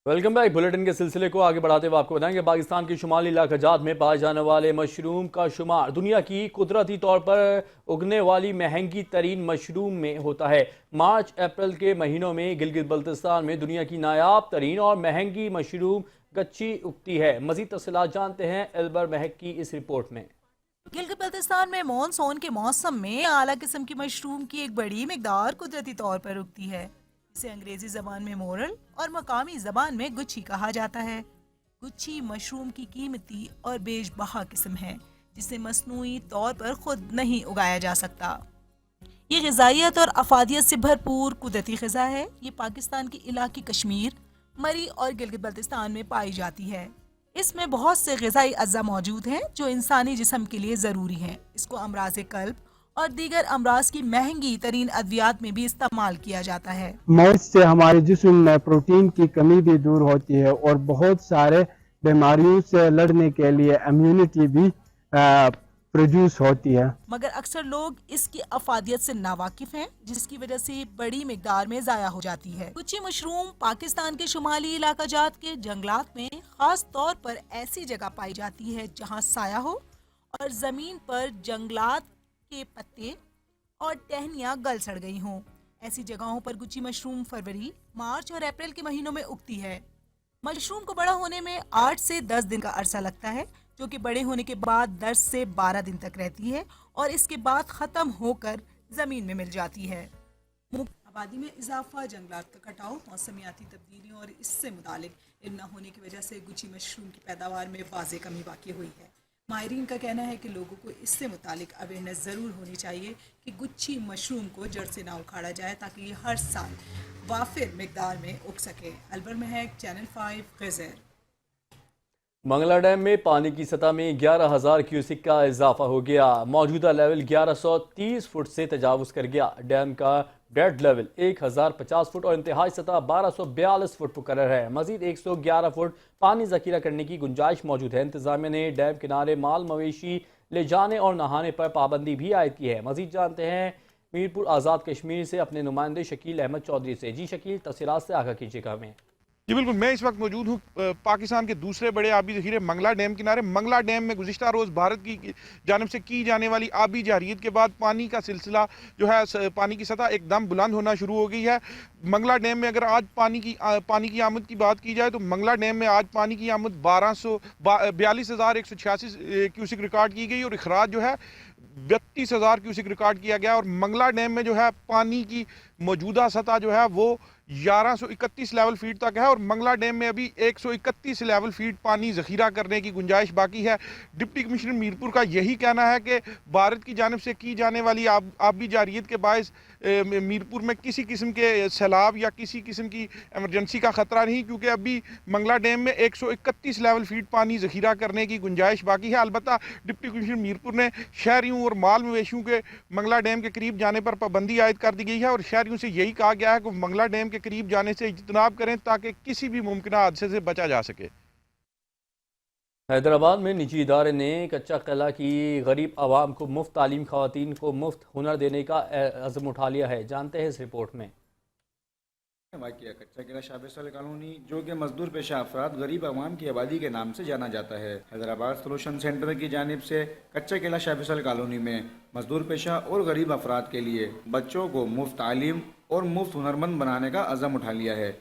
Welcome back. Bulletin के सिलसिले को आगे बढ़ाते हुए आपको बताएंगे पाकिस्तान के शुमाली इलाका जात में पाए जाने वाले मशरूम का शुमार दुनिया की कुदरती तौर पर उगने वाली महंगी तरीन मशरूम में होता है। मार्च अप्रैल के महीनों में गिलगित बल्तिस्तान में दुनिया की नायाब तरीन और महंगी मशरूम गच्ची उगती है। मजीद तफसीलात जानते हैं एल्बर महक की इस रिपोर्ट में। गिलगित बल्तिस्तान में मानसून के मौसम में आला किस्म की मशरूम की एक बड़ी मिकदार कुदरती तौर पर उगती है। इसे अंग्रेजी जबान में मोरल और मकामी जबान में गुच्छी कहा जाता है। गुच्छी मशरूम की कीमती और बेशबहा किस्म है जिसे मसनूई तौर पर खुद नहीं उगाया जा सकता। ये ग़िज़ाइयत और अफादियत से भरपूर कुदरती ग़िज़ा है। ये पाकिस्तान के इलाके कश्मीर, मरी और गिलगित बल्तिस्तान में पाई जाती है। इसमें बहुत से ग़िज़ाई अज्जा मौजूद हैं जो इंसानी जिस्म के लिए ज़रूरी हैं। इसको अमराज कल्ब और दीगर अमराज की महंगी तरीन अद्वियात में भी इस्तेमाल किया जाता है। मौज से हमारे जिस्म में प्रोटीन की कमी भी दूर होती है और बहुत सारे बीमारियों से लड़ने के लिए इम्यूनिटी भी प्रोड्यूस होती है। मगर अक्सर लोग इसकी अफादियत से नावाकिफ हैं, जिसकी वजह से बड़ी मिकदार में ज़ाया हो जाती है। गुच्छी मशरूम पाकिस्तान के शुमाली इलाका जात के जंगलात में खास तौर पर ऐसी जगह पाई जाती है जहाँ साया हो और जमीन पर जंगलात के पत्ते और टहनियाँ गल सड़ गई हों। ऐसी जगहों पर गुच्छी मशरूम फरवरी, मार्च और अप्रैल के महीनों में उगती है। मशरूम को बड़ा होने में 8 से 10 दिन का अरसा लगता है, जो कि बड़े होने के बाद 10 से 12 दिन तक रहती है और इसके बाद ख़त्म होकर ज़मीन में मिल जाती है। आबादी में इजाफा, जंगलात का कटाव, मौसमियाती तब्दीलियों और इससे मुतालिक इल्म न होने की वजह से गुच्छी मशरूम की पैदावार में वाज़ेह कमी वाक़ई हुई है। माहिरीन का कहना है कि लोगों को इससे मुतालिक अवेयरनेस ज़रूर होनी चाहिए कि गुच्छी मशरूम को जड़ से ना उखाड़ा जाए ताकि ये हर साल वाफिर मिकदार में उग सके। अलबर महक, चैनल 5, गज़र। मंगला डैम में पानी की सतह में 11,000 क्यूसिक का इजाफा हो गया। मौजूदा लेवल 1130 फुट से तजावुज कर गया। डैम का डेड लेवल 1050 फुट और इंतहाई सतह 1242 फुट मुकर्रर है। मजीद 111 फुट पानी जखीरा करने की गुंजाइश मौजूद है। इंतजामिया ने डैम किनारे माल मवेशी ले जाने और नहाने पर पाबंदी भी आयद की है। मजीद जानते हैं मीरपुर आज़ाद कश्मीर से अपने नुमाइंदे शकील अहमद चौधरी से। जी शकील, तफसीलात से आगाह कीजिएगा हमें। जी बिल्कुल, मैं इस वक्त मौजूद हूँ पाकिस्तान के दूसरे बड़े आबी ज़ख़ीरे मंगला डैम किनारे। मंगला डैम में गुज़िश्ता रोज़ भारत की जानिब से की जाने वाली आबी जारियत के बाद पानी का सिलसिला जो है, पानी की सतह एकदम बुलंद होना शुरू हो गई है। मंगला डैम में अगर आज पानी की आमद की बात की जाए तो मंगला डैम में आज पानी की आमद 42,186 क्यूसिक रिकॉर्ड की गई और अखराज जो है 32,000 क्यूसिक रिकॉर्ड किया गया। और मंगला डैम में जो है पानी की मौजूदा सतह जो है वो 1131 लेवल फीट तक है और मंगला डैम में अभी 131 लेवल फीट पानी ज़ख़ीरा करने की गुंजाइश बाकी है। डिप्टी कमिश्नर मीरपुर का यही कहना है कि भारत की जानिब से की जाने वाली आबी जारियत के बायस मीरपुर में किसी किस्म के सैलाब या किसी किस्म की एमरजेंसी का ख़तरा नहीं, क्योंकि अभी मंगला डैम में 131 लेवल फीट पानी ज़ख़ीरा करने की गुंजाइश बाकी है। अलबत्ता डिप्टी कमिश्नर मीरपुर ने शहरियों और माल मवेशियों के मंगला डैम के करीब जाने पर पाबंदी आयद कर दी गई है और शहरियों से यही कहा गया है कि मंगला डैम के करीब जाने से इज्तनाब करें ताकि किसी भी मुमकिन हादसे से बचा जा सके। हैदराबाद में निजी इदारे ने कच्चा किला की गरीब आवाम को मुफ्त तालीम, खवातीन को मुफ्त हुनर देने का अज़्म उठा लिया है। जानते हैं इस रिपोर्ट में। वाक़िया कच्चा किला शाबिसल कॉलोनी, जो कि मजदूर पेशा अफराद गरीब आवाम की आबादी के नाम से जाना जाता है। हैदराबाद सोल्यूशन सेंटर की जानिब से कच्चा किला शाबिसल कॉलोनी में मजदूर पेशा और गरीब अफराद के लिए बच्चों को मुफ्त तालीम और मुफ्त हुनरमंद बनाने का अज़म उठा लिया है।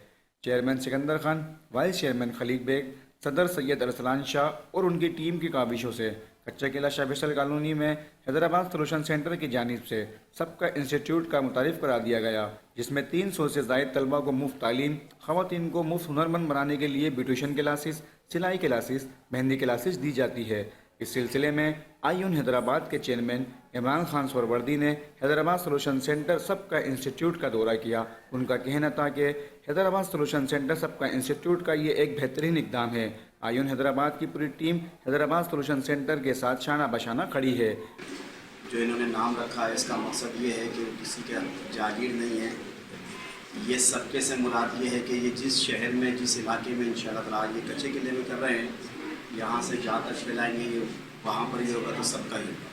Chairman Sikandar Khan, vice chairman Khaleeq Baig, सदर सैयद अरसलान शाह और उनकी टीम की काविशों से कच्चा किला शाबिसल कॉलोनी में हैदराबाद सोल्यूशन सेंटर की जानिब से सबका इंस्टीट्यूट का मुतारिफ करा दिया गया, जिसमें 300 से ज़ायद तलबा को मुफ्त तालीम, खवातीन को मुफ्त हुनरमंद बनाने के लिए ब्यूटिशन क्लासेस, सिलाई क्लासेस, मेहंदी क्लासेस दी जाती है। इस सिलसिले में आईयून हैदराबाद के चेयरमैन इमरान खान सोहरवर्दी ने हैदराबाद सोल्यूशन सेंटर सबका इंस्टीट्यूट का दौरा किया। उनका कहना था कि हैदराबाद सोल्यूशन सेंटर सबका इंस्टीट्यूट का ये एक बेहतरीन इक़दाम है। आईयून हैदराबाद की पूरी टीम हैदराबाद सोल्यूशन सेंटर के साथ शाना बशाना खड़ी है। जो इन्होंने नाम रखा है इसका मकसद ये है कि किसी का जागीर नहीं है। ये सबके से मुराद ये है कि ये जिस शहर में, जिस इलाके में इंशाअल्लाह ताला ये कच्चे किले में कर रहे हैं, यहाँ से जहाँ तक फैलाएंगे वहाँ पर ही होगा तो सबका ही होगा।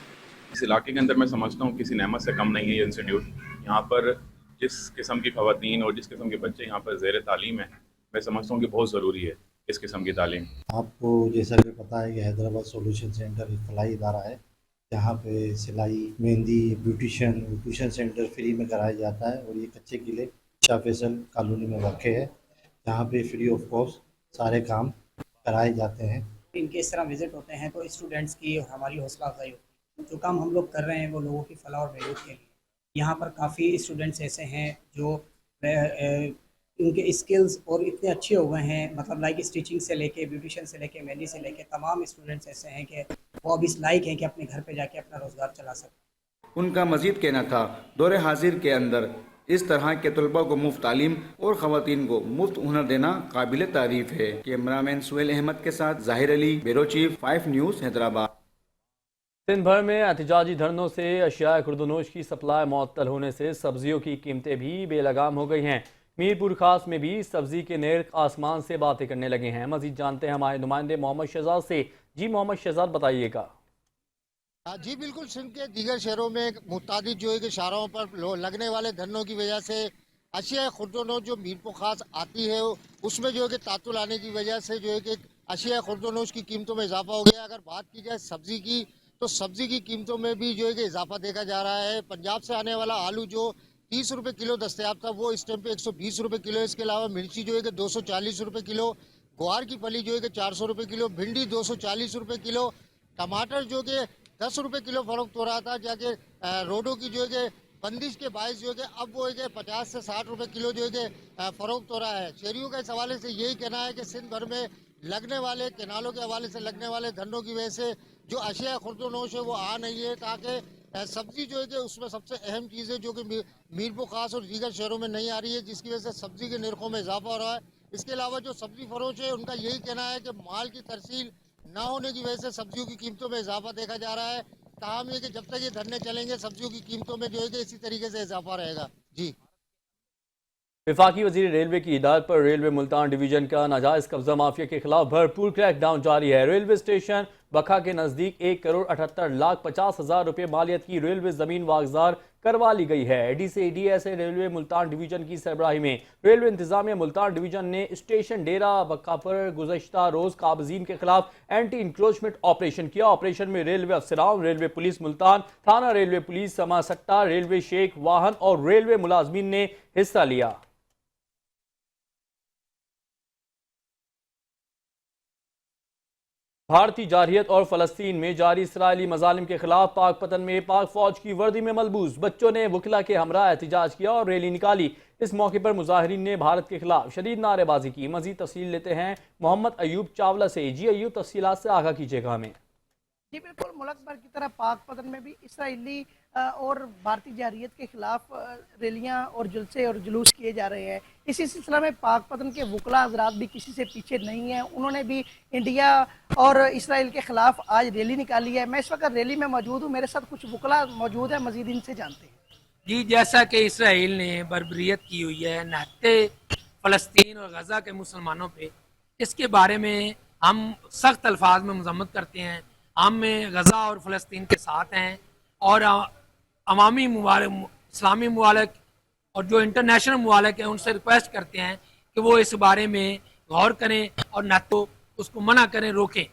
इस इलाके के अंदर मैं समझता हूँ किसी नेमत से कम नहीं है ये इंस्टीट्यूट। यहाँ पर जिस किस्म की ख़वातीन और जिस किस्म के बच्चे यहाँ पर ज़ेर तालीम है, मैं समझता हूँ कि बहुत ज़रूरी है इस किस्म की तालीम। आपको जैसा कि पता है कि हैदराबाद सोल्यूशन सेंटर एक फलाही इदारा है जहाँ पे सिलाई, मेहंदी, ब्यूटिशन सेंटर फ्री में कराया जाता है और ये कच्चे किले शाह फैसल कॉलोनी में वाक़ है जहाँ पे फ्री ऑफ कॉस्ट सारे काम कराए जाते हैं। इनके इस तरह विजिट होते हैं तो स्टूडेंट्स की और हमारी हौसला अफजाई होती है। जो काम हम लोग कर रहे हैं वो लोगों की फलाह और बहबूद के लिए। यहाँ पर काफ़ी स्टूडेंट्स ऐसे हैं जो उनके स्किल्स और इतने अच्छे हो गए हैं, मतलब लाइक स्टिचिंग से लेके ब्यूटिशन से लेके मेहंदी से लेके तमाम स्टूडेंट्स ऐसे हैं कि वो अब इस लायक हैं कि अपने घर पे जाके अपना रोज़गार चला सकते। उनका मजीद कहना था दौरे हाजिर के अंदर इस तरह के तलबा को मुफ्त तालीम और ख़वातीन को मुफ्त हुनर देना काबिल तारीफ है। कैमरामैन सुहेल अहमद के साथ जाहिर Ali, bureau chief, 5 news, Hyderabad. दिन भर में एहतजाजी धरनों से अशियाए खुर्दनोश की सप्लाई मुअत्तल होने से सब्जियों की कीमतें भी बेलगाम हो गई हैं। मीरपुर खास में भी सब्जी के नर्ख आसमान से बातें करने लगे हैं। मजीद जानते हैं हमारे नुमाइंदे मोहम्मद शहजाद से। जी मोहम्मद शहजाद, बताइएगा। जी बिल्कुल, सिंध के दीगर शहरों में मुतादिद जो है कि शाहराहों पर लगने वाले धरनों की वजह से अशिया खुर्दनोश जो मीरपुर खास आती है उसमें जो है कि तातुल आने की वजह से जो है कि अशिया खुर्दनोश की कीमतों में इजाफा हो गया। अगर बात की जाए सब्जी की तो सब्जी की कीमतों में भी जो है कि इजाफा देखा जा रहा है। पंजाब से आने वाला आलू जो 30 रुपये किलो दस्तयाब था वो इस टाइम पे 120 रुपये किलो। इसके अलावा मिर्ची जो है कि 240 रुपये किलो, ग्वार की फली जो है कि 400 रुपये किलो, भिंडी 240 रुपये किलो, टमाटर जो कि 10 रुपये किलो फरोख्त हो रहा था, जाके रोडों की जो है कि बंदिश के बायस जो है कि अब वो है कि 50 से 60 रुपये किलो जो है कि फरोख्त हो रहा है। शहरियों का इस हवाले से यही कहना है कि सिंध भर में लगने वाले केनालों के हवाले से लगने वाले धरनों की वजह से जो अशिया खुर्दनोश है वो आ नहीं है, ताकि सब्जी जो है कि उसमें सबसे अहम चीज़ है जो कि मीरपुर खास और दीगर शहरों में नहीं आ रही है, जिसकी वजह से सब्जी के नरखों में इजाफा हो रहा है। इसके अलावा जो सब्जी फरोश है उनका यही कहना है कि माल की तरसील ना होने की वजह से सब्जियों की कीमतों में इजाफा देखा जा रहा है। ताहम ये कि जब तक ये धरने चलेंगे सब्जियों की कीमतों में जो है कि इसी तरीके से इजाफा रहेगा। जी। वफाकी वजीर रेलवे की हिदायत पर रेलवे मुल्तान डिवीजन का नाजायज कब्जा माफिया के खिलाफ भरपूर क्रैकडाउन जारी है। रेलवे स्टेशन बखा के नजदीक 1,78,50,000 रुपए मालियत की रेलवे जमीन वागजार करवा ली गई है। DCDSA रेलवे मुल्तान डिवीजन की सरबराही में रेलवे इंतजामिया मुल्तान डिवीजन ने स्टेशन डेरा बक्का पर गुज़श्ता रोज काबजीन के खिलाफ एंटी इंक्रोचमेंट ऑपरेशन किया। ऑपरेशन में रेलवे अफसरान, रेलवे पुलिस मुल्तान, थाना रेलवे पुलिस समासट्टा, रेलवे शेख वाहन और रेलवे मुलाजमीन ने हिस्सा लिया। भारतीय जारहियत और फलस्तीन में जारी इसराइली मजालिम के खिलाफ पाकपतन में पाक फौज की वर्दी में मलबूस बच्चों ने वकला के हमरा एहतजाज किया और रैली निकाली। इस मौके पर मुजाहिरीन ने भारत के खिलाफ शदीद नारेबाजी की। मजीद तफसील लेते हैं मोहम्मद अयूब चावला से। जी अयूब, तफसीलात से आगाह कीजिएगा हमें। जी बिल्कुल, मुल्क भर की तरह पाक पतन में भी इसराइली और भारतीय जारहियत के खिलाफ रैलियां और जलसे और जुलूस किए जा रहे हैं। इसी सिलसिला में पाक पतन के वकला हजरात भी किसी से पीछे नहीं हैं। उन्होंने भी इंडिया और इसराइल के खिलाफ आज रैली निकाली है। मैं इस वक्त रैली में मौजूद हूँ, मेरे साथ कुछ वकला मौजूद है, मजीद इनसे जानते हैं। जी, जैसा कि इसराइल ने बर्बरियत की हुई है नहते फ़लस्तीन और गज़ा के मुसलमानों पे, इसके बारे में हम सख्त अल्फाज में मजम्मत करते हैं। हम गज़ा और फ़लस्तीन के साथ हैं और अवामी इस्लामी ममालिक और जो इंटरनेशनल ममालिक हैं उनसे रिक्वेस्ट करते हैं कि वो इस बारे में गौर करें और न तो उसको मना करें, रोकें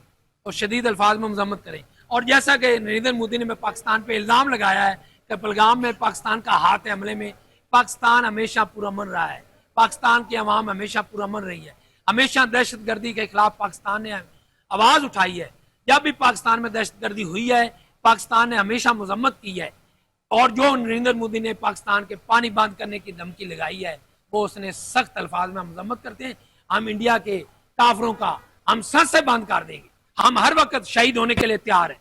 और शदीद अल्फाज में मजम्मत करें। और जैसा कि नरेंद्र मोदी ने पाकिस्तान पे इल्ज़ाम लगाया है कि पहलगाम में पाकिस्तान का हाथ है हमले में, पाकिस्तान हमेशा पुरअमन रहा है, पाकिस्तान की अवाम हमेशा पुरअमन रही है, हमेशा दहशत गर्दी के खिलाफ पाकिस्तान ने आवाज़ उठाई है। जब भी पाकिस्तान में दहशत गर्दी हुई है पाकिस्तान ने हमेशा मजम्मत की है और जो नरेंद्र मोदी ने पाकिस्तान के पानी बंद करने की धमकी लगाई है वो उसने सख्त अल्फाज में मजम्मत करते हैं। हम इंडिया के काफरों का हम सर से बंद कर देंगे, हम हर वक्त शहीद होने के लिए तैयार हैं।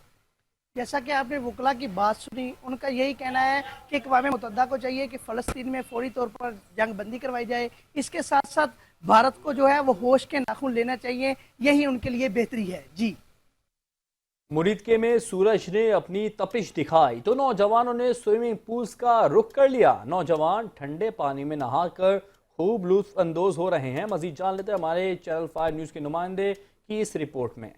जैसा कि आपने वकला की बात सुनी, उनका यही कहना है कि अक़वाम मुत्तहिदा को चाहिए कि फ़लस्तीन में फौरी तौर पर जंग बंदी करवाई जाए। इसके साथ साथ भारत को जो है वो होश के नाखून लेना चाहिए, यही उनके लिए बेहतरी है। जी। मुरीदके में सूरज ने अपनी तपिश दिखाई तो नौजवानों ने स्विमिंग पूल्स का रुख कर लिया। नौजवान ठंडे पानी में नहाकर खूब लुत्फ अंदोज हो रहे हैं। मजीद जान लेते हैं हमारे चैनल 5 न्यूज़ के नुमाइंदे की इस रिपोर्ट में।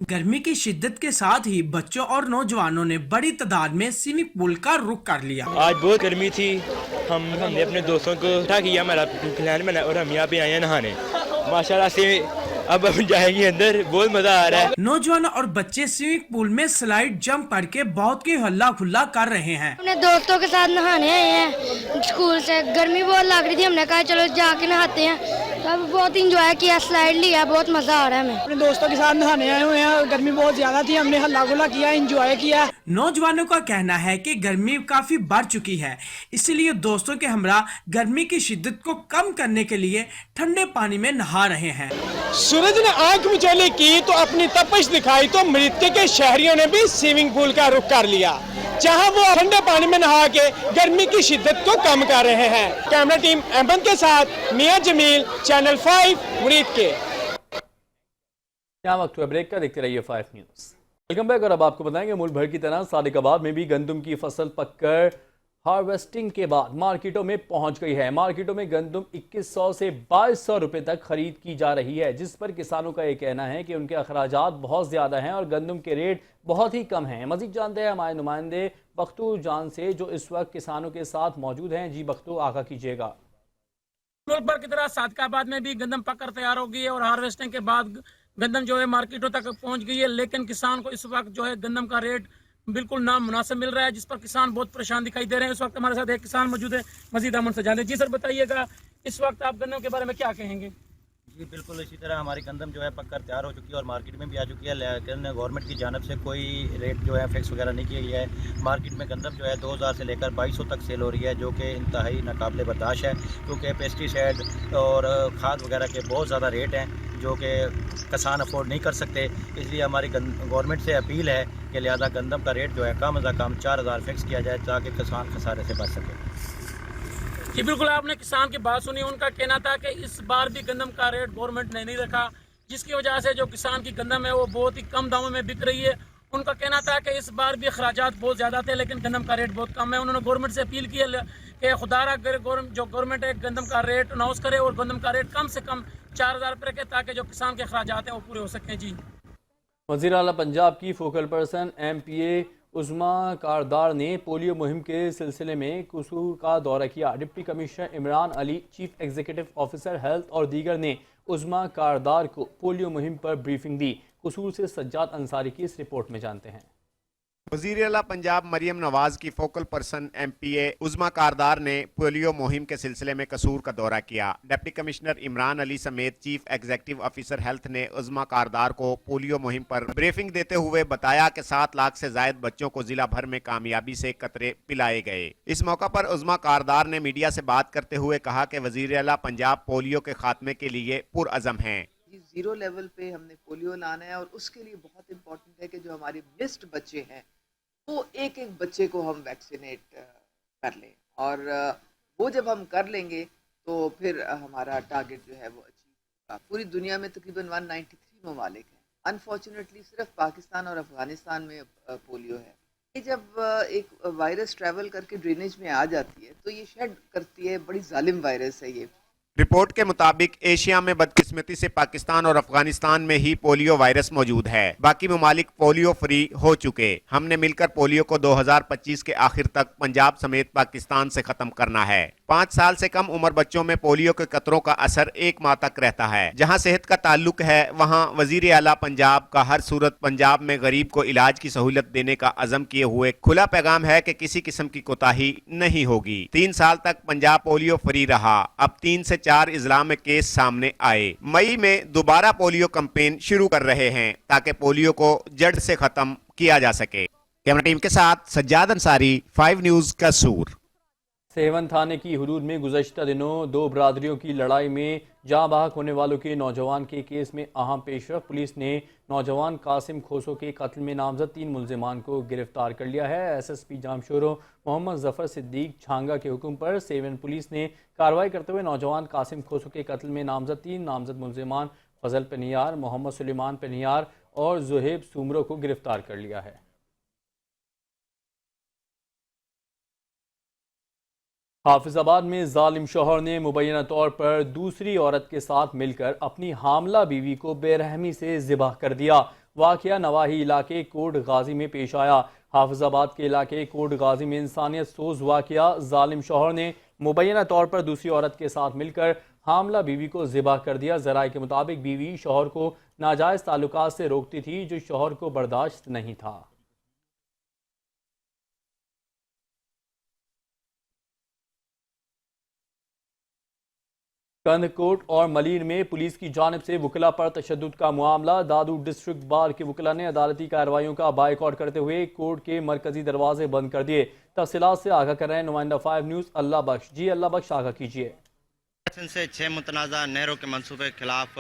गर्मी की शिद्दत के साथ ही बच्चों और नौजवानों ने बड़ी तादाद में स्विमिंग पूल का रुख कर लिया। आज बहुत गर्मी थी, हमने अपने दोस्तों को था कि हमारा प्लान बना और हम यहाँ पे आए हैं नहाने। माशाल्लाह से अब हम जाएंगे अंदर, बहुत मजा आ रहा है। नौजवान और बच्चे स्विमिंग पूल में स्लाइड जंप करके बहुत ही हल्ला खुल्ला कर रहे हैं। अपने दोस्तों के साथ नहाने आए हैं स्कूल से, गर्मी बहुत लग रही थी, हमने कहा चलो जाके नहाते हैं, तो अब बहुत इंजॉय किया, स्लाइड लिया, बहुत मजा आ रहा है हमें। अपने दोस्तों के साथ नहाने आए हुए हैं, गर्मी बहुत ज्यादा थी, हमने हल्ला गुल्ला किया, एंजॉय किया। नौजवानों का कहना है कि गर्मी काफी बढ़ चुकी है, इसलिए दोस्तों के हमरा गर्मी की शिद्दत को कम करने के लिए ठंडे पानी में नहा रहे हैं। सूरज ने आंख मिचौली की तो अपनी तपिश दिखाई तो मृत्यु के शहरियों ने भी स्विमिंग पूल का रुख कर लिया, जहां वो ठंडे पानी में नहा के गर्मी की शिद्दत को कम कर रहे हैं। कैमरा टीम अहमद के साथ मियां जमील, चैनल 5 मुरीद के। यहाँ वक्त हुआ ब्रेक का, देखते रहिए 5 न्यूज़। Welcome back. और अब आपको बताएंगे मुल्क भर की तरह सादिकाबाद में भी गंदम की फसल पककर हार्वेस्टिंग के बाद मार्केटों में पहुंच गई है। मार्केटों में गंदम 2100 से 2200 रुपए तक खरीद की जा रही है, जिस पर किसानों का ये कहना है कि उनके अखराजात बहुत ज़्यादा हैं और गंदम के रेट बहुत ही कम हैं। मजीद जानते हैं हमारे नुमाइंदे बख्तू जान से, जो इस वक्त किसानों के साथ मौजूद हैं। जी बख्तू, आगाह कीजिएगा। मुल्क भर की तरह सादिकाबाद में भी गंदम पककर तैयार हो गई है और हार्वेस्टिंग के बाद गंदम जो है मार्केटों तक पहुंच गई है, लेकिन किसान को इस वक्त जो है गंदम का रेट बिल्कुल नामुनासिब मिल रहा है, जिस पर किसान बहुत परेशान दिखाई दे रहे हैं। इस वक्त हमारे साथ एक किसान मौजूद है, मजीद अमन से जाने। जी सर, बताइएगा इस वक्त आप गंदम के बारे में क्या कहेंगे? जी बिल्कुल, इसी तरह हमारी गंदम जो है पककर तैयार हो चुकी है और मार्केट में भी आ चुकी है, लेकिन गवर्नमेंट की जानब से कोई रेट जो है फिक्स वगैरह नहीं किया गया है। मार्केट में गंदम जो है 2000 से लेकर 2200 तक सेल हो रही है, जो कि इंतहाई नाकाबिले बर्दाश्त है, क्योंकि पेस्टिसाइड और खाद वगैरह के बहुत ज़्यादा रेट हैं जो कि किसान अफोर्ड नहीं कर सकते। इसलिए हमारी गवर्नमेंट से अपील है कि लिहाजा गंदम का रेट जो है कम अज़ कम 4000 फिक्स किया जाए, ताकि किसान खसारे से बच सके। जी बिल्कुल, आपने किसान की बात सुनी। उनका कहना था कि इस बार भी गंदम का रेट गवर्नमेंट ने नहीं रखा, जिसकी वजह से जो किसान की गंदम है वो बहुत ही कम दामों में बिक रही है। उनका कहना था कि इस बार भी अखराजात बहुत ज़्यादा थे, लेकिन गंदम का रेट बहुत कम है। उन्होंने गवर्नमेंट से अपील की है कि खुदारा जो गवर्नमेंट है गंदम का रेट अनाउंस करे और गंदम का रेट कम से कम 4000 रुपये रखे, ताकि जो किसान के अखराजात हैं वो पूरे हो सकें। जी, वज़ीर आला पंजाब की फोकल पर्सन MPA उज़्मा कारदार ने पोलियो मुहिम के सिलसिले में कसूर का दौरा किया। Deputy commissioner Imran Ali, chief executive officer health और दीगर ने उज़्मा कारदार को पोलियो मुहिम पर ब्रीफिंग दी। कसूर से सज्जाद अंसारी की इस रिपोर्ट में जानते हैं। वज़ीर आला पंजाब मरियम नवाज की फोकल पर्सन MPA उज़्मा कारदार ने पोलियो मुहिम के सिलसिले में कसूर का दौरा किया। डिप्टी कमिश्नर इमरान अली समेत चीफ एग्जीक्यूटिव ऑफिसर हेल्थ ने उज़्मा कारदार को पोलियो मुहिम पर ब्रीफिंग देते हुए बताया कि 7 लाख से जायद बच्चों को जिला भर में कामयाबी से कतरे पिलाए गए। इस मौका पर उज़्मा कारदार ने मीडिया से बात करते हुए कहा कि वज़ीर आला पंजाब पोलियो के खात्मे के लिए पुरअज़म हैं। जीरो लेवल पे हमने पोलियो लाना है और उसके लिए बहुत इम्पोर्टेंट है कि जो हमारे मिस्ड बच्चे हैं वो एक एक बच्चे को हम वैक्सीनेट कर लें, और वो जब हम कर लेंगे तो फिर हमारा टारगेट जो है वो अचीव होगा। पूरी दुनिया में तकरीबन 193 ममालिक हैं, अनफॉर्चुनेटली सिर्फ पाकिस्तान और अफगानिस्तान में पोलियो है। ये जब एक वायरस ट्रैवल करके ड्रेनेज में आ जाती है तो ये शेड करती है, बड़ी जालिम वायरस है ये। रिपोर्ट के मुताबिक एशिया में बदकिस्मती से पाकिस्तान और अफगानिस्तान में ही पोलियो वायरस मौजूद है, बाकी ममालिक पोलियो फ्री हो चुके। हमने मिलकर पोलियो को 2025 के आखिर तक पंजाब समेत पाकिस्तान से खत्म करना है। 5 साल से कम उम्र बच्चों में पोलियो के कतरों का असर 1 माह तक रहता है। जहां सेहत का ताल्लुक है वहां वजीर आला पंजाब का हर सूरत पंजाब में गरीब को इलाज की सहूलत देने का अज़म किए हुए खुला पैगाम है कि किसी किस्म की कोताही नहीं होगी। 3 साल तक पंजाब पोलियो फ्री रहा, अब 3 से 4 इजला में केस सामने आए। मई में दोबारा पोलियो कैंपेन शुरू कर रहे हैं ताकि पोलियो को जड़ से खत्म किया जा सके। कैमरा टीम के साथ सज्जाद अंसारी, 5 न्यूज़ कसूर। सेवन थाने की हुदूद में गुज़श्ता दिनों 2 बरादरियों की लड़ाई में जाँ बहक होने वालों के नौजवान के केस में अहम पेशरफ। पुलिस ने नौजवान कासिम खोसो के कत्ल में नामजद 3 मुलजिमान को गिरफ्तार कर लिया है। SSP जामशोरो मोहम्मद जफर सिद्दीक छांगा के हुक्म पर सेवन पुलिस ने कार्रवाई करते हुए नौजवान कासिम खोसो के कत्ल में नामजद 3 नामजद मुलजिमान फजल पनियार, मोहम्मद सुलेमान पनियार और जुहेब सुमरो को गिरफ्तार कर लिया है। हाफिजाबाद में जालिम शौहर ने मुबैना तौर पर दूसरी औरत के साथ मिलकर अपनी हामला बीवी को बेरहमी से ज़िबह कर दिया। वाक़या नवाही इलाके कोट गाजी में पेश आया। हाफिजाबाद के इलाके कोट गाजी में इंसानियत सोज वाक़या। जालिम शौहर ने मुबैना तौर पर दूसरी औरत के साथ मिलकर हामला बीवी को ज़िबा कर दिया। ज़राए के मुताबिक बीवी शौहर को नाजायज़ ताल्लुकात से रोकती थी जो शौहर को बर्दाश्त नहीं था। कंदकोट और मलीर में पुलिस की जानिब से वकला पर तशद्दुद का मामला। दादू डिस्ट्रिक्ट बार के वकला ने अदालती कार्रवाइयों का बाइकआउट करते हुए कोर्ट के मरकजी दरवाजे बंद कर दिए। तफसीलात से आगाह कर रहे हैं नुमाइंदा 5 न्यूज़ अल्लाह बख्श। जी अल्लाह बख्श, आगाह कीजिए। से 6 मुतनाज़ा नहरों के मंसूबे के खिलाफ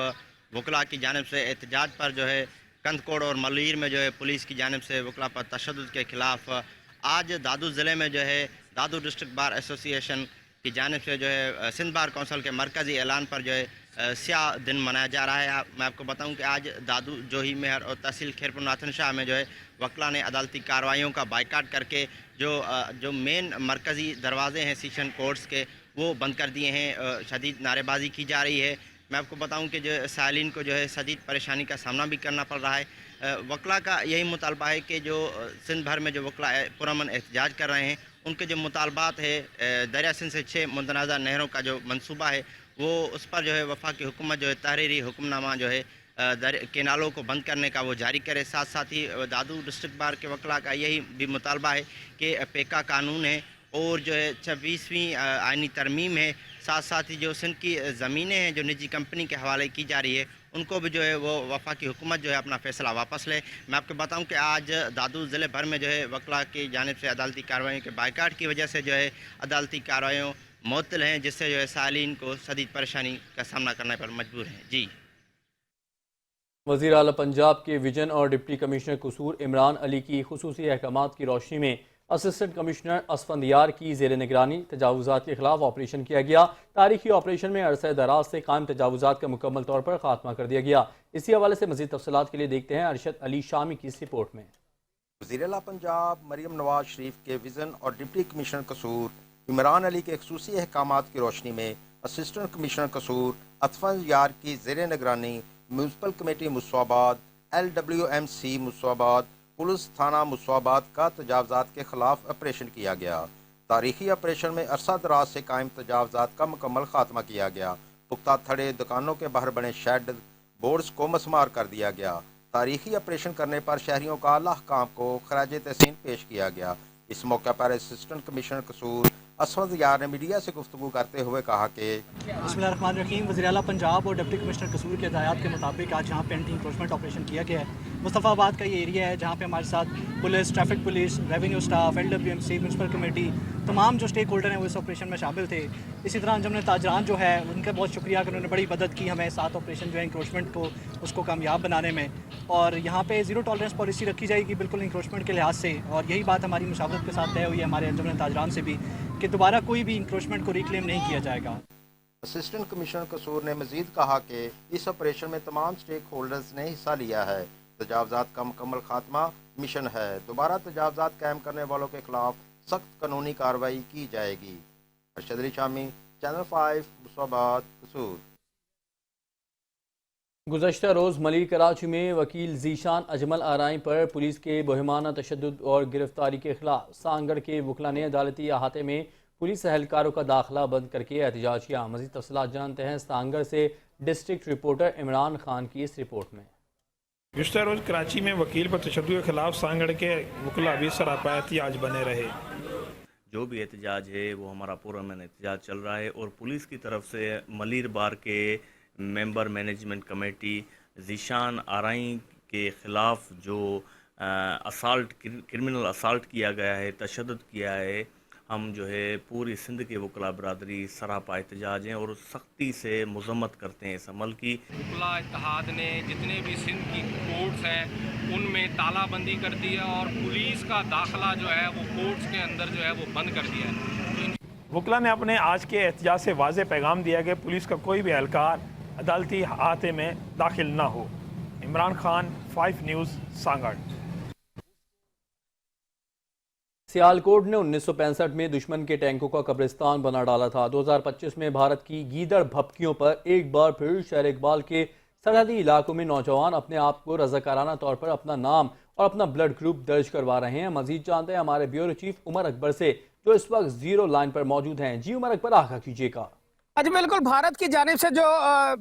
वकला की जानिब से एहतजाज पर जो है कंदकोट और मलीर में जो है पुलिस की जानिब से वकला पर तशद्दुद के खिलाफ आज दादू ज़िले में जो है दादू डिस्ट्रिक्ट बार एसोसिएशन की जानिब से जो है सिंध बार कौंसिल के मरकज़ी ऐलान पर जो है स्याह दिन मनाया जा रहा है। मैं आपको बताऊं कि आज दादू जोही मेहर और तहसील खैरपुर नाथन शाह में जो है वकला ने अदालती कार्रवाइयों का बाइकाट करके जो मेन मरकज़ी दरवाजे हैं सेशन कोर्ट्स के वो बंद कर दिए हैं। शदीद नारेबाजी की जा रही है। मैं आपको बताऊं कि जो साइलिन को जो है शदीद परेशानी का सामना भी करना पड़ रहा है। वकला का यही मुतालबा है कि जो सिंध भर में जो वकला पुरअमन एहतजाज कर रहे हैं उनके जो मुतालबात है दरिया सिंध से 6 मुतनाज़ा नहरों का जो मंसूबा है वो उस पर जो है वफाकी हुकूमत जो है तहरीरी हुक्मनामा जो है केनालों को बंद करने का वो जारी करे। साथ साथ ही दादू डिस्ट्रिक्ट बार के वकला का यही भी मुतालबा है कि पेका कानून है और जो है 26वीं आइनी तरमीम है। साथ साथ ही जो सिंध की ज़मीनें हैं जो निजी कंपनी के हवाले की जा रही है उनको भी जो है वो वफाकी हुकूमत जो है अपना फ़ैसला वापस ले। मैं आपको बताऊं कि आज दादू ज़िले भर में जो है वकला की जानिब से अदालती कार्रवाइयों के बाइकाट की वजह से जो है अदालती कार्रवाइयों मुअत्तल हैं, जिससे जो है सालीन को शदीद परेशानी का सामना करने पर मजबूर हैं। जी वज़ीर आला पंजाब के विजन और डिप्टी कमिश्नर कसूर इमरान अली की खुसूसी अहकामात की रोशनी में असिस्टेंट कमिश्नर असफंदियार की ज़ेर निगरानी तजावुज़ात के खिलाफ ऑपरेशन किया गया। तारीखी ऑपरेशन में अरसे दराज से कायम तजावुज़ात का मुकम्मल तौर पर खात्मा कर दिया गया। इसी हवाले से मज़ीद तफसीलात के लिए देखते हैं अरशद अली शामी की इस रिपोर्ट में। वज़ीर आला पंजाब मरियम नवाज शरीफ के विजन और डिप्टी कमिश्नर कसूर इमरान अली के खुसूसी अहकामात की रोशनी में असिस्टेंट कमिश्नर कसूर असफंदियार की ज़ेर निगरानी म्यूनसिपल कमेटी मुस्वाबाद LWMC मुस्वाबाद पुलिस थाना मुस्वाबाद का तजावज़ात के खिलाफ ऑपरेशन किया गया। तारीखी ऑपरेशन में अरसा दराज से कायम तजावज़ात का मुकम्मल खात्मा किया गया। पुख्ता थड़े दुकानों के बाहर बने शेड बोर्ड्स को मसमार कर दिया गया। तारीखी ऑपरेशन करने पर शहरियों का आला हुक्काम को खराज तहसीन पेश किया गया। इस मौके पर असिस्टेंट कमिश्नर कसूर असफंदियार ने मीडिया से गुफ्तगू करते हुए कहा कि बिस्मिल्लाहिर्रहमानिर्रहीम वज़ीर आला पंजाब और डिप्टी कमिश्नर कसूर के हदायत के मुताबिक आज यहाँ पे एंटी इंक्रोचमेंट ऑपरेशन किया गया है। मुस्तफ़ाबाद का ये एरिया है जहाँ पे हमारे साथ police, traffic police, revenue staff, LWMC, municipal committee, तमाम जो स्टेक होल्डर हैं वो इस ऑपरेशन में शामिल थे। इसी तरह अंजुमन ताजरान जो है उनका बहुत शुक्रिया कि उन्होंने बड़ी मदद की हमें साथ ऑपरेशन जो है इंक्रोचमेंट को उसको कामयाब बनाने में। और यहाँ पे ज़ीरो टॉलरेंस पॉलिसी रखी जाएगी बिल्कुल इंक्रोचमेंट के लिहाज से, और यही बात हमारी मुशावरत के साथ तय हुई है हमारे अंजुमन ताजरान से भी कि दोबारा कोई भी इंक्रोचमेंट को रिक्लेम नहीं किया जाएगा। असिस्टेंट कमिश्नर कसूर ने मजीद कहा कि इस ऑपरेशन में तमाम स्टेक होल्डर्स ने हिस्सा लिया है। तजावज़ात का मुकम्मल खात्मा मिशन है। दोबारा तजावज़ात कायम करने वालों के खिलाफ सख्त कानूनी कार्रवाई की जाएगी। अरशद अली शामी, चैनल 5, मुस्वाबाद, कसूर। गुज़श्ता रोज़ मलिर कराची में वकील जीशान अजमल आराई पर पुलिस के बोहिमाना तशद्दुद और गिरफ्तारी के खिलाफ सांगड़ के वकला ने अदालती अहाते में पुलिस एहलकारों का दाखिला बंद करके एहतजाज किया। मज़ीद तफसीलात जानते हैं सांगड़ से डिस्ट्रिक्ट रिपोर्टर इमरान खान की इस रिपोर्ट में। गुज़श्ता रोज़ कराची में वकील पर तशद्दुद के खिलाफ सांगड़ के वकला भी सरापा एहतजाज बने रहे। जो भी एहतजाज है वो हमारा पुरअमन एहतजाज चल रहा है और पुलिस की तरफ से मलिर बार के मेंबर मैनेजमेंट कमेटी जीशान आराई के ख़िलाफ़ जो असाल्ट क्रिमिनल असाल्ट किया गया है, तशद्दुद किया है, हम जो है पूरी सिंध के वकला बरदरी सरापा एहतजाज हैं और सख्ती से मज़म्मत करते हैं इस अमल की। वकला इत्तेहाद ने जितने भी सिंध की कोर्ट्स हैं उनमें तालाबंदी कर दी है और पुलिस का दाखिला जो है वो कोर्ट्स के अंदर जो है वो बंद कर दिया है। वकला ने अपने आज के एहतजाज से वाज़ेह पैगाम दिया कि पुलिस का कोई भी एहलकार अदालती अहाते में दाखिल ना हो। इमरान खान, 5 न्यूज़, सांगड़। सियालकोट ने 1965 में दुश्मन के टैंकों का कब्रिस्तान बना डाला था। 2025 में भारत की गीदड़ भपकियों पर एक बार फिर शहर इकबाल के सरहदी इलाकों में नौजवान अपने आप को रज़ाकाराना तौर पर अपना नाम और अपना ब्लड ग्रुप दर्ज करवा रहे हैं। मजीद जानते हैं हमारे ब्यूरो चीफ उमर अकबर से, जो इस वक्त जीरो लाइन पर मौजूद हैं। जी उमर अकबर, आगाह कीजिएगा। जी बिल्कुल, भारत की जानिब से जो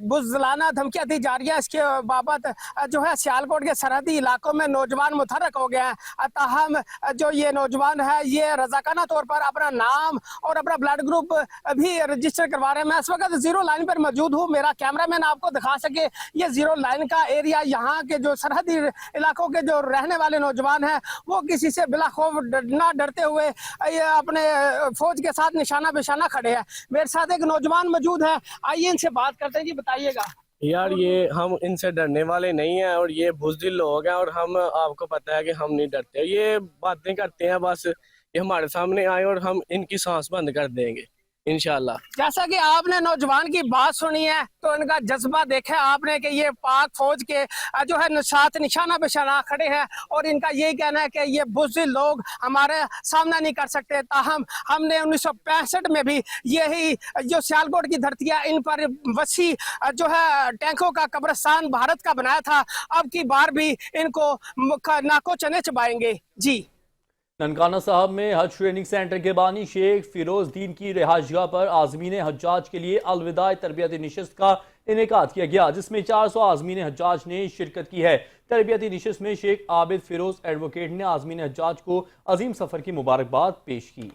बुज़दिलाना धमकियां दी जा रही है, इसके बाबत जो है सियालकोट के सरहदी इलाकों में नौजवान मुतहर्रिक हो गए हैं। ताहम जो ये नौजवान है, ये रज़ाकाना तौर पर अपना नाम और अपना ब्लड ग्रुप भी रजिस्टर करवा रहे हैं। मैं इस वक्त जीरो लाइन पर मौजूद हूँ। मेरा कैमरामैन आपको दिखा सके ये जीरो लाइन का एरिया। यहाँ के जो सरहदी इलाकों के जो रहने वाले नौजवान हैं, वो किसी से बिला खौफ ना डरते हुए ये अपने फौज के साथ निशाना बिशाना खड़े हैं। मेरे साथ एक नौजवान मौजूद है, आइए इनसे बात करते हैं। जी बताइएगा। यार ये हम इनसे डरने वाले नहीं हैं और ये बुज़दिल लोग हैं और हम आपको पता है कि हम नहीं डरते। ये बातें करते हैं बस, ये हमारे सामने आए और हम इनकी सांस बंद कर देंगे इंशाल्लाह। जैसा कि आपने नौजवान की बात सुनी है, तो इनका जज्बा देखा आपने कि ये पाक फौज के जो है साथ निशाना बिशाना खड़े हैं और इनका यही कहना है कि ये बुज़दिल लोग हमारे सामना नहीं कर सकते। ताहम हमने 1965 में भी यही जो सियालकोट की धरती है, इन पर वसी जो है टैंकों का कब्रिस्तान भारत का बनाया था। अब की बार भी इनको नाको चने चबाएंगे। जी। ननकाना साहब में हज ट्रेनिंग सेंटर के बानी शेख फिरोज दीन की रिहाइशगाह पर आज़मीन हज्जाज के लिए अलविदा तरबियती नशिस्त का इनेकाद किया गया, जिसमें 400 आज़मीन हज्जाज ने शिरकत की है। तरबियती नशिस्त में शेख आबिद फिरोज एडवोकेट ने आज़मीन हज्जाज को अजीम सफ़र की मुबारकबाद पेश की।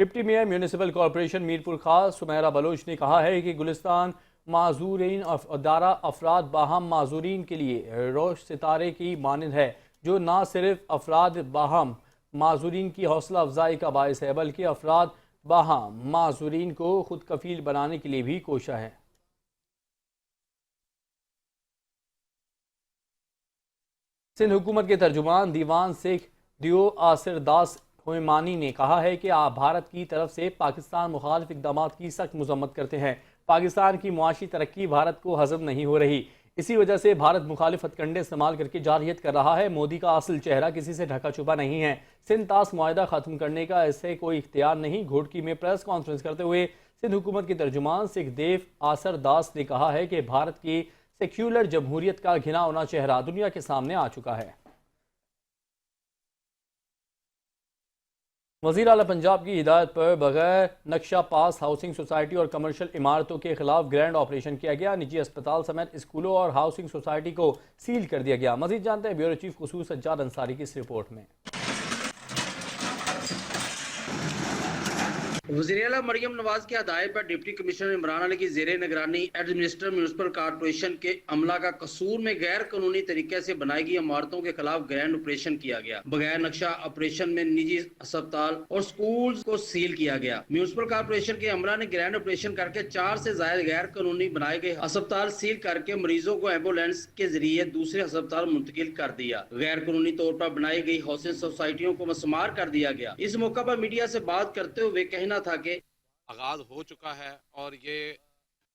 Deputy mayor municipal corporation Mirpur खास सुमेरा बलोच ने कहा है कि गुलिस्तान माजूरीन दारा अफराद बाहम माजूरीन के लिए रोश सितारे की मानद है, जो ना सिर्फ अफराद बाहम माजूरीन की हौसला अफजाई का बायस है, बल्कि अफराद बाहम माजूरीन को खुद कफील बनाने के लिए भी कोशा है। सिंध हुकूमत के तर्जुमान दीवान शेख दियो आसिर दास होमानी ने कहा है कि आप भारत की तरफ से पाकिस्तान मुखालिफ इक़दाम की सख्त मजम्मत करते हैं। पाकिस्तान की मुआशी तरक्की भारत को हजम नहीं हो रही, इसी वजह से भारत मुखालिफ हथकंडे इस्तेमाल करके जारहियत कर रहा है। मोदी का असल चेहरा किसी से ढका छुपा नहीं है। सिंध तास मुआहदा ख़त्म करने का ऐसे कोई इख्तियार नहीं। घोटकी में प्रेस कॉन्फ्रेंस करते हुए सिंध हुकूमत के तर्जुमान सुखदेव आसर दास ने कहा है कि भारत की सेक्युलर जमहूरियत का घिनौना चेहरा दुनिया के सामने आ चुका है। वज़ीर आला पंजाब की हिदायत पर बगैर नक्शा पास हाउसिंग सोसाइटी और कमर्शियल इमारतों के खिलाफ ग्रैंड ऑपरेशन किया गया। निजी अस्पताल समेत स्कूलों और हाउसिंग सोसाइटी को सील कर दिया गया। मज़ीद जानते हैं ब्यूरो चीफ खसूस सज्जाद अंसारी की इस रिपोर्ट में। वज़ीर आला मरियम नवाज की हदायत पर डिप्टी कमिश्नर इमरान अली की ज़ेरे निगरानी एडमिनिस्ट्रेटर म्यूनिसिपल कॉरपोरेशन के अमला का कसूर में गैर कानूनी तरीके से बनाई गई इमारतों के खिलाफ ग्रैंड ऑपरेशन किया गया। बगैर नक्शा ऑपरेशन में निजी अस्पताल और स्कूल को सील किया गया। म्यूनिसिपल कॉरपोरेशन के अमला ने ग्रैंड ऑपरेशन करके 4 से ज्यादा गैर कानूनी बनाए गए अस्पताल सील करके मरीजों को एम्बुलेंस के जरिए दूसरे अस्पताल मुंतकिल कर दिया। गैर कानूनी तौर पर बनाई गई हाउसिंग सोसाइटियों को मसमार कर दिया गया। इस मौका पर मीडिया से बात करते हुए कहना था कि आगाज हो चुका है और ये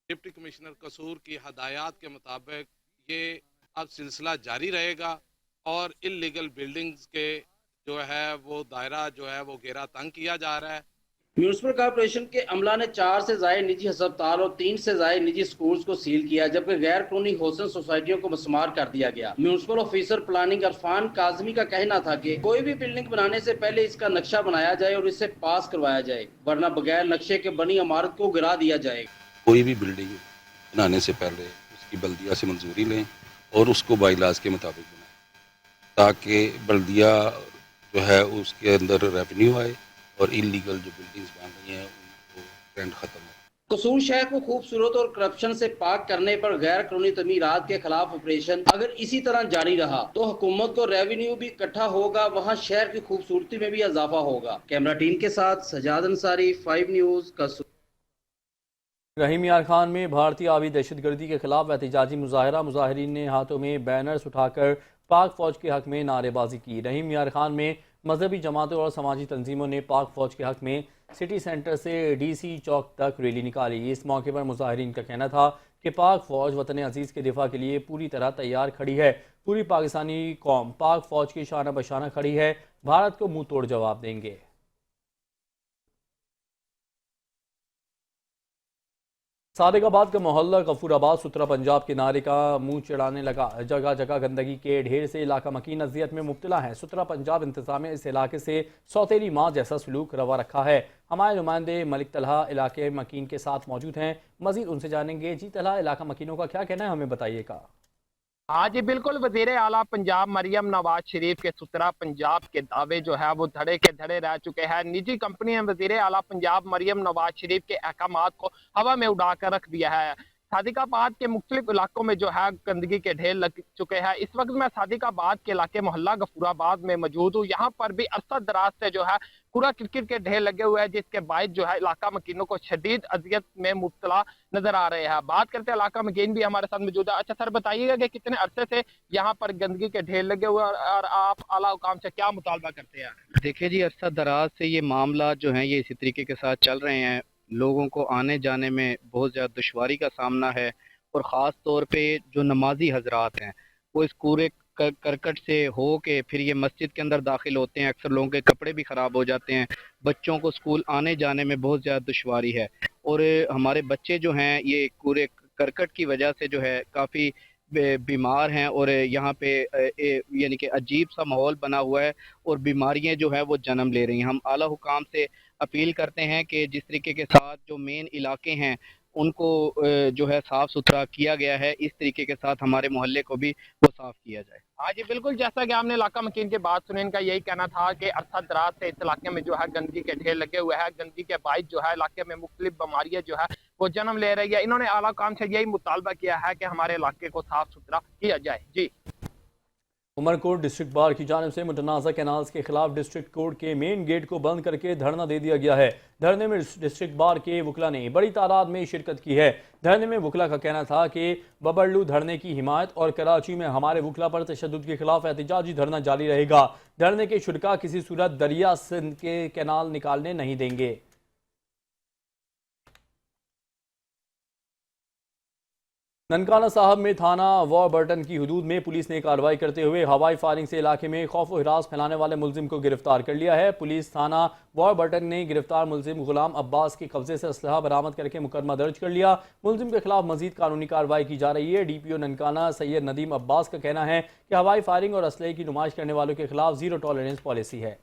डिप्टी कमिश्नर कसूर की हदायत के मुताबिक ये अब सिलसिला जारी रहेगा और इल्लीगल बिल्डिंग्स के जो है वो दायरा जो है वो घेरा तंग किया जा रहा है। म्यूनिसिपल कॉरपोरेशन के अमला ने 4 से ज्यादा निजी अस्पताल और 3 से ज्यादा निजी स्कूल्स को सील किया, जबकि गैर कानूनी हाउसिंग सोसाइटियों को मसमार कर दिया गया। Municipal officer planning Irfan Kazmi का कहना था कि कोई भी बिल्डिंग बनाने से पहले इसका नक्शा बनाया जाए और इसे पास करवाया जाए, वरना बगैर नक्शे के बनी इमारत को गिरा दिया जाएगा। कोई भी बिल्डिंग बनाने से पहले उसकी बल्दिया से मंजूरी लें और उसको बाइलाज के मुताबिक बनाएं, ताकि बल्दिया जो है उसके अंदर रेवेन्यू आए और इलीगल जो बिल्डिंग्स बन रही हैं उनको ट्रेंड खत्म हो। कसूर शहर को खूबसूरत और करप्शन से पाक करने पर गैर कानूनी तमीरात के खिलाफ ऑपरेशन अगर इसी तरह जारी रहा तो हुकूमत को रेवेन्यू भी इकट्ठा होगा, वहाँ शहर की खूबसूरती में भी इजाफा होगा। कैमरा टीम के साथ सजाद अंसारी, 5 न्यूज़ कसूर। रहीम यार खान में भारतीय आबी दहशतगर्दी के खिलाफ एहतजाजी मुजाहरा। मुजाहिरीन ने हाथों में बैनर्स उठाकर पाक फौज के हक में नारेबाजी की। रहीम यार खान में मजहबी जमातों और समाजी तंजीमों ने पाक फौज के हक में सिटी सेंटर से DC चौक तक रैली निकाली। इस मौके पर मुजाहिरीन का कहना था कि पाक फौज वतन अजीज़ के दिफा के लिए पूरी तरह तैयार खड़ी है। पूरी पाकिस्तानी कौम पाक फौज की शाना बशाना खड़ी है, भारत को मुंह तोड़ जवाब देंगे। सादिकाबाद का मोहल्ला गफूराबाद सुतरा पंजाब किनारे का मुंह चिढ़ाने लगा। जगह जगह गंदगी के ढेर से इलाका मकीन अजियत में मुब्तला है। सुतरा पंजाब इंतजामिया इस इलाके से सौतेली माँ जैसा सलूक रवा रखा है। हमारे नुमाइंदे मलिक तलहा इलाके मकीन के साथ मौजूद हैं। मजीद उनसे जानेंगे। जी तलहा, इलाका मकीनों का क्या कहना है, हमें बताइएगा। हाँ जी बिल्कुल, वजीर आला पंजाब मरियम नवाज शरीफ के सुतरा पंजाब के दावे जो है वो धड़े के धड़े रह चुके हैं। निजी कंपनी ने वजीर आला पंजाब मरियम नवाज शरीफ के अहकामात को हवा में उड़ाकर रख दिया है। सादिकाबाद के मुख्तलिफ इलाकों में जो है गंदगी के ढेर लग चुके हैं। इस वक्त मैं सादिकाबाद के इलाके मोहल्ला गफूराबाद में मौजूद हूँ। यहाँ पर भी अरसा दराज से जो है कूड़ा किरकिट के ढेर लगे हुए हैं, जिसके बायस जो है इलाका मकीनों को शदीद अजियत में मुब्तला नजर आ रहे हैं। बात करते हैं, इलाका मकीन भी हमारे साथ मौजूद है। अच्छा सर, बताइएगा कि कितने अरसे से यहाँ पर गंदगी के ढेर लगे हुए हैं और आप आला हुकाम से क्या मुतालबा करते हैं? देखिए जी, अरसा दराज से ये मामला जो है ये इसी तरीके के साथ चल रहे हैं। लोगों को आने जाने में बहुत ज़्यादा दुश्वारी का सामना है और ख़ास तौर पे जो नमाजी हजरात हैं वो इस कूड़े करकट से हो के फिर ये मस्जिद के अंदर दाखिल होते हैं। अक्सर लोगों के कपड़े भी ख़राब हो जाते हैं। बच्चों को स्कूल आने जाने में बहुत ज़्यादा दुश्वारी है और हमारे बच्चे जो हैं ये कूड़े करकट की वजह से जो है काफ़ी बीमार हैं और यहाँ पे यानी कि अजीब सा माहौल बना हुआ है और बीमारियाँ जो है वो जन्म ले रही हैं। हम आला हुकाम से अपील करते हैं कि जिस तरीके के साथ जो मेन इलाके हैं उनको जो है साफ़ सुथरा किया गया है, इस तरीके के साथ हमारे मोहल्ले को भी वो साफ़ किया जाए। हाँ जी बिल्कुल, जैसा कि आपने इलाका मकीन की बात सुनी, इनका यही कहना था कि अरसा दराज से इस इलाके में जो है गंदगी के ढेर लगे हुए हैं। गंदगी के बायस जो है इलाके में मुख्तलिफ बीमारियाँ जो है वो जन्म ले रही है। इन्होंने आला काम से यही मुतालबा किया है कि हमारे इलाके को साफ सुथरा किया जाए। जी। उमरकोट डिस्ट्रिक्ट बार की जानिब से मुतनाज़ा कैनाल्स के खिलाफ डिस्ट्रिक्ट कोर्ट के मेन गेट को बंद करके धरना दे दिया गया है। धरने में डिस्ट्रिक्ट बार के वकला ने बड़ी तादाद में शिरकत की है। धरने में वकला का कहना था कि बबरलू धरने की हिमायत और कराची में हमारे वकला पर तशद्दुद के खिलाफ एहतजाजी धरना जारी रहेगा। धरने के शुरका किसी सूरत दरिया सिंध के कैनाल निकालने नहीं देंगे। ननकाना साहब में थाना वॉरबर्टन की हदूद में पुलिस ने कार्रवाई करते हुए हवाई फायरिंग से इलाके में खौफ व हिरास फैलाने वाले मुलजिम को गिरफ्तार कर लिया है। पुलिस थाना वॉरबर्टन ने गिरफ्तार मुलजिम गुलाम अब्बास के कब्जे से असलहा बरामद करके मुकदमा दर्ज कर लिया। मुलजिम के खिलाफ मजीद कानूनी कार्रवाई की जा रही है। DPO ननकाना सैयद नदीम अब्बास का कहना है कि हवाई फायरिंग और असलहे की नुमाइश करने वालों के खिलाफ जीरो टॉलरेंस पॉलिसी है।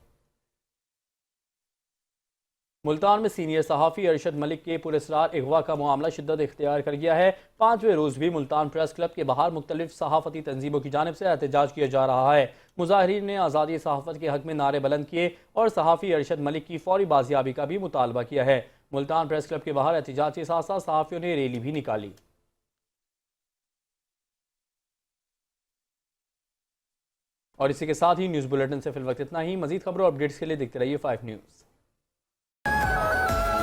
मुल्तान में सीनियर सहाफ़ी अरशद मलिक के पुरस्कार अगवा का मामला शिद्दत इख्तियार कर गया है। 5वें रोज़ भी मुल्तान प्रेस क्लब के बाहर मुख्तलिफ सहाफ़ती तंजीमों की जानिब से एहतजाज किया जा रहा है। मुजाहिरीन ने आज़ादी सहाफ़त के हक़ में नारे बुलंद किए और सहाफ़ी अरशद मलिक की फौरी बाजियाबी का भी मुतालबा किया है। मुल्तान प्रेस क्लब के बाहर एहतजाज के साथ साथ सहाफ़ियों ने रैली भी निकाली। और इसी के साथ ही न्यूज़ बुलेटिन से फिल वक्त इतना ही। मज़ीद खबरों अपडेट्स के लिए देखते रहिए 5 न्यूज़।